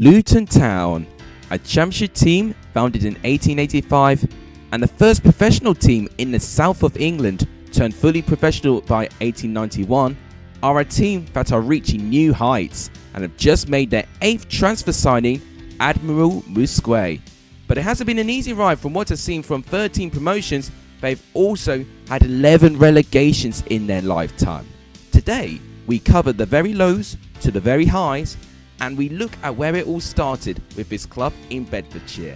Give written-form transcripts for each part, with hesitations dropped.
Luton Town, a championship team founded in 1885 and the first professional team in the south of England turned fully professional by 1891, are a team that are reaching new heights and have just made their 8th transfer signing, Admiral Musque. But it hasn't been an easy ride. From what I've seen from 13 promotions, they've also had 11 relegations in their lifetime. Today, we cover the very lows to the very highs, and we look at where it all started with this club in Bedfordshire.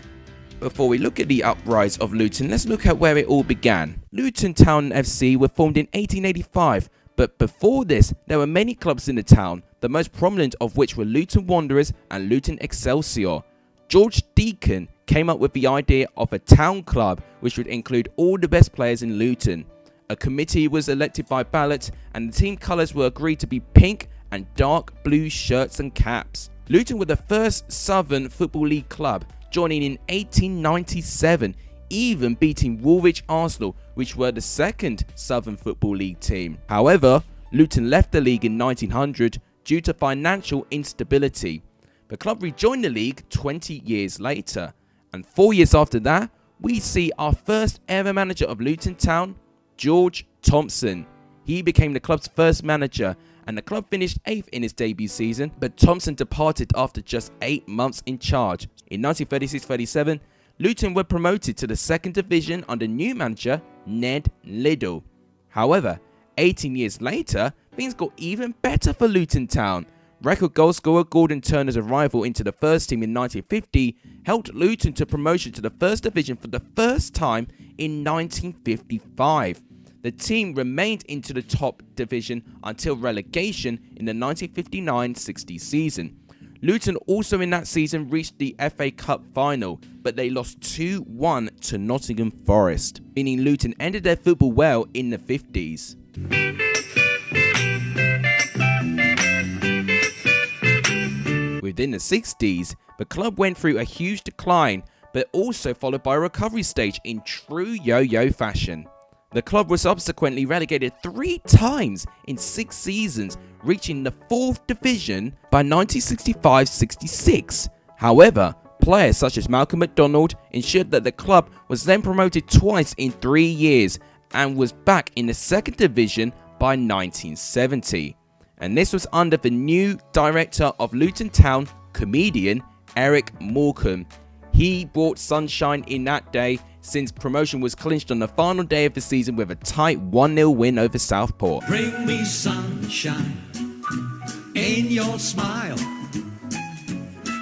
Before we look at the uprise of Luton, let's look at where it all began. Luton Town FC were formed in 1885, but before this, there were many clubs in the town, the most prominent of which were Luton Wanderers and Luton Excelsior. George Deacon came up with the idea of a town club which would include all the best players in Luton. A committee was elected by ballot and the team colours were agreed to be pink and dark blue shirts and caps. Luton were the first Southern Football League club, joining in 1897, even beating Woolwich Arsenal, which were the second Southern Football League team. However, Luton left the league in 1900 due to financial instability. The club rejoined the league 20 years later, and 4 years after that, we see our first ever manager of Luton Town, George Thompson. He became the club's first manager, and the club finished 8th in its debut season, but Thompson departed after just 8 months in charge. In 1936-37, Luton were promoted to the 2nd division under new manager Ned Liddell. However, 18 years later, things got even better for Luton Town. Record goal scorer Gordon Turner's arrival into the first team in 1950 helped Luton to promotion to the 1st division for the first time in 1955. The team remained into the top division until relegation in the 1959-60 season. Luton also in that season reached the FA Cup final, but they lost 2-1 to Nottingham Forest, meaning Luton ended their football well in the 50s. Within the 60s, the club went through a huge decline, but also followed by a recovery stage in true yo-yo fashion. The club was subsequently relegated 3 times in 6 seasons, reaching the 4th division by 1965-66. However, players such as Malcolm McDonald ensured that the club was then promoted twice in 3 years and was back in the 2nd division by 1970. And this was under the new director of Luton Town, comedian Eric Morecambe. He brought sunshine in that day, since promotion was clinched on the final day of the season with a tight 1-0 win over Southport. Bring me sunshine in your smile.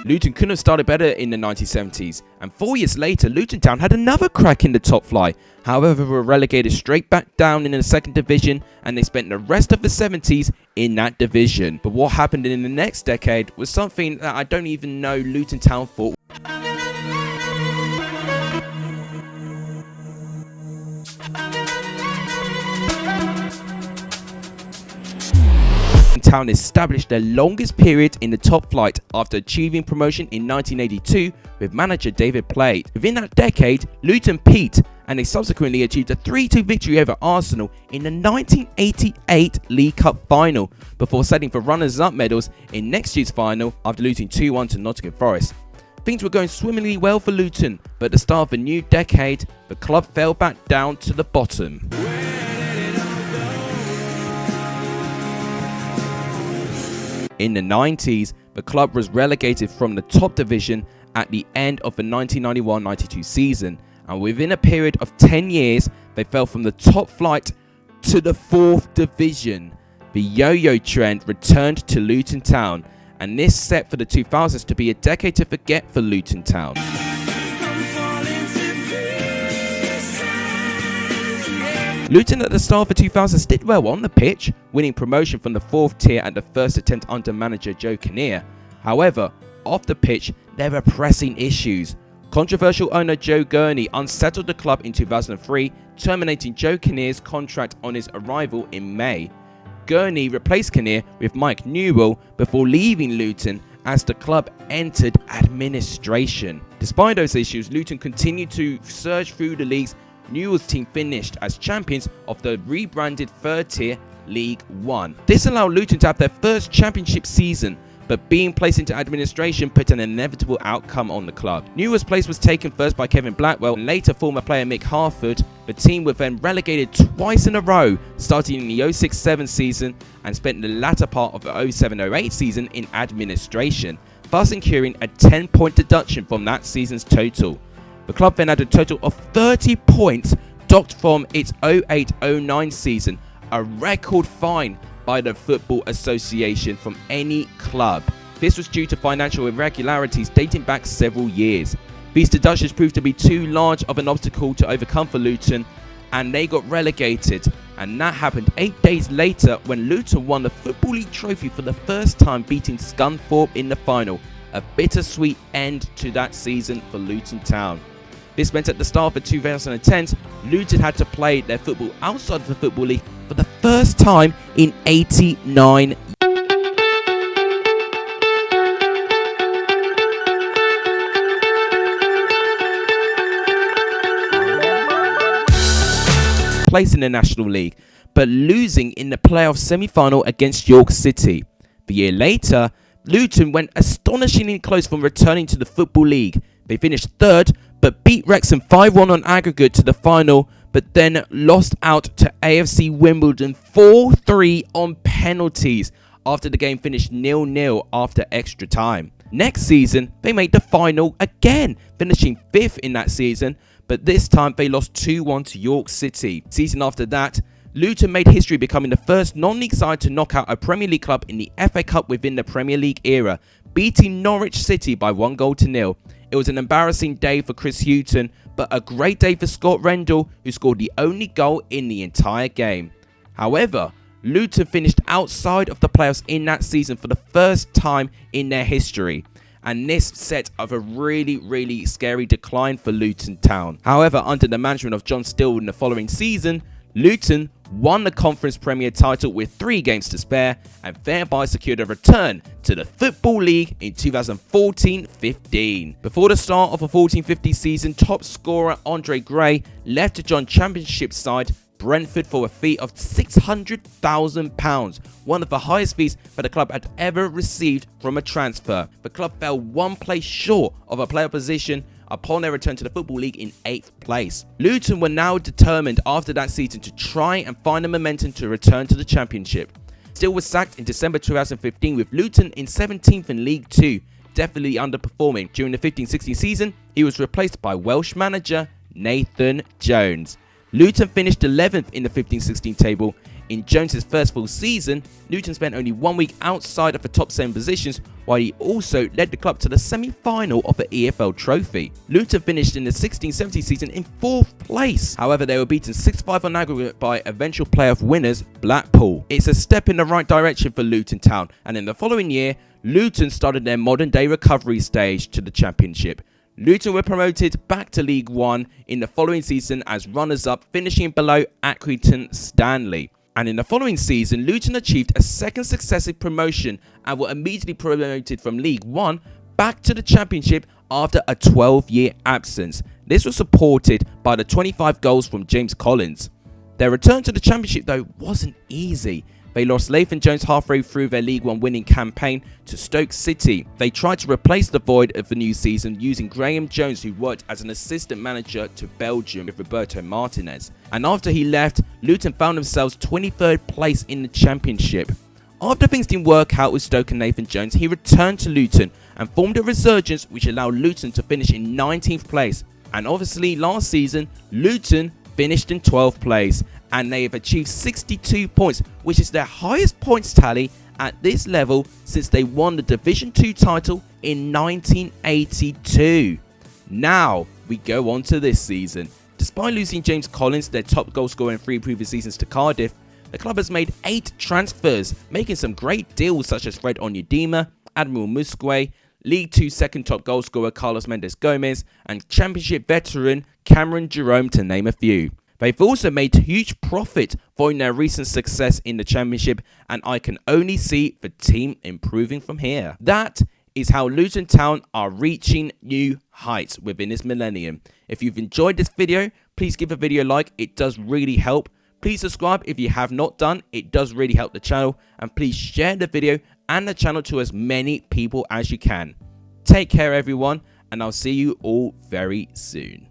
Luton couldn't have started better in the 1970s, and 4 years later Luton Town had another crack in the top flight. However, they were relegated straight back down in the 2nd division, and they spent the rest of the 70s in that division. But what happened in the next decade was something that I don't even know Luton Town thought. Town established their longest period in the top flight after achieving promotion in 1982 with manager David Plate. Within that decade, Luton peaked and they subsequently achieved a 3-2 victory over Arsenal in the 1988 League Cup final before setting for runners-up medals in next year's final after losing 2-1 to Nottingham Forest. Things were going swimmingly well for Luton, but at the start of a new decade, the club fell back down to the bottom. In the 90s, the club was relegated from the top division at the end of the 1991-92 season, and within a period of 10 years, they fell from the top flight to the 4th division. The yo-yo trend returned to Luton Town, and this set for the 2000s to be a decade to forget for Luton Town. Luton at the start of the 2000s did well on the pitch, winning promotion from the 4th tier at the first attempt under manager Joe Kinnear. However, off the pitch, there were pressing issues. Controversial owner Joe Gurney unsettled the club in 2003, terminating Joe Kinnear's contract on his arrival in May. Gurney replaced Kinnear with Mike Newell before leaving Luton as the club entered administration. Despite those issues, Luton continued to surge through the league's Newell's team finished as champions of the rebranded 3rd tier League One. This allowed Luton to have their first championship season, but being placed into administration put an inevitable outcome on the club. Newell's place was taken first by Kevin Blackwell and later former player Mick Harford. The team were then relegated twice in a row, starting in the 06-07 season and spent the latter part of the 07-08 season in administration, thus incurring a 10-point deduction from that season's total. The club then had a total of 30 points docked from its 08-09 season, a record fine by the Football Association from any club. This was due to financial irregularities dating back several years. These deductions proved to be too large of an obstacle to overcome for Luton, and they got relegated. And that happened 8 days later when Luton won the Football League trophy for the first time, beating Scunthorpe in the final. A bittersweet end to that season for Luton Town. This meant at the start of the 2010s, Luton had to play their football outside of the Football League for the first time in 89 years. Place in the National League, but losing in the playoff semi-final against York City. The year later, Luton went astonishingly close from returning to the Football League. They finished third, but beat Wrexham 5-1 on aggregate to the final, but then lost out to AFC Wimbledon 4-3 on penalties after the game finished 0-0 after extra time. Next season, they made the final again, finishing 5th in that season, but this time they lost 2-1 to York City. Season after that, Luton made history, becoming the first non-league side to knock out a Premier League club in the FA Cup within the Premier League era, beating Norwich City by 1-0. It was an embarrassing day for Chris Hughton, but a great day for Scott Rendell, who scored the only goal in the entire game. However, Luton finished outside of the playoffs in that season for the first time in their history, and this set of a really scary decline for Luton Town. However, under the management of John Still in the following season, Luton won the Conference Premier title with 3 games to spare and thereby secured a return to the Football League in 2014-15. Before the start of the 14-15 season, top scorer Andre Gray left to join Championship side Brentford for a fee of £600,000, one of the highest fees that the club had ever received from a transfer. The club fell 1 place short of a player position upon their return to the Football League in 8th place. Luton were now determined after that season to try and find the momentum to return to the Championship. Still was sacked in December 2015, with Luton in 17th in League 2, definitely underperforming. During the 15-16 season, he was replaced by Welsh manager Nathan Jones. Luton finished 11th in the 15-16 table. In Jones' first full season, Luton spent only 1 week outside of the top 7 positions, while he also led the club to the semi-final of the EFL Trophy. Luton finished in the 16-17 season in 4th place. However, they were beaten 6-5 on aggregate by eventual playoff winners Blackpool. It's a step in the right direction for Luton Town, and in the following year, Luton started their modern-day recovery stage to the Championship. Luton were promoted back to League 1 in the following season as runners-up, finishing below Accrington Stanley. And in the following season, Luton achieved a second successive promotion and were immediately promoted from League 1 back to the Championship after a 12-year absence. This was supported by the 25 goals from James Collins. Their return to the Championship, though, wasn't easy. They lost Nathan Jones halfway through their League 1 winning campaign to Stoke City. They tried to replace the void of the new season using Graham Jones, who worked as an assistant manager to Belgium with Roberto Martinez. And after he left, Luton found themselves 23rd place in the Championship. After things didn't work out with Stoke and Nathan Jones, he returned to Luton and formed a resurgence which allowed Luton to finish in 19th place. And obviously last season, Luton finished in 12th place, and they have achieved 62 points, which is their highest points tally at this level since they won the Division 2 title in 1982. Now we go on to this season. Despite losing James Collins, their top goal scorer in 3 previous seasons, to Cardiff, the club has made 8 transfers, making some great deals such as Fred Onyedema, Admiral Musque, League 2 second top goal scorer Carlos Mendes Gomez, and Championship veteran Cameron Jerome, to name a few. They've also made huge profit following their recent success in the Championship, and I can only see the team improving from here. That is how Luton Town are reaching new heights within this millennium. If you've enjoyed this video, please give the video a like, it does really help. Please subscribe if you have not done, it does really help the channel, and please share the video and the channel to as many people as you can. Take care everyone, and I'll see you all very soon.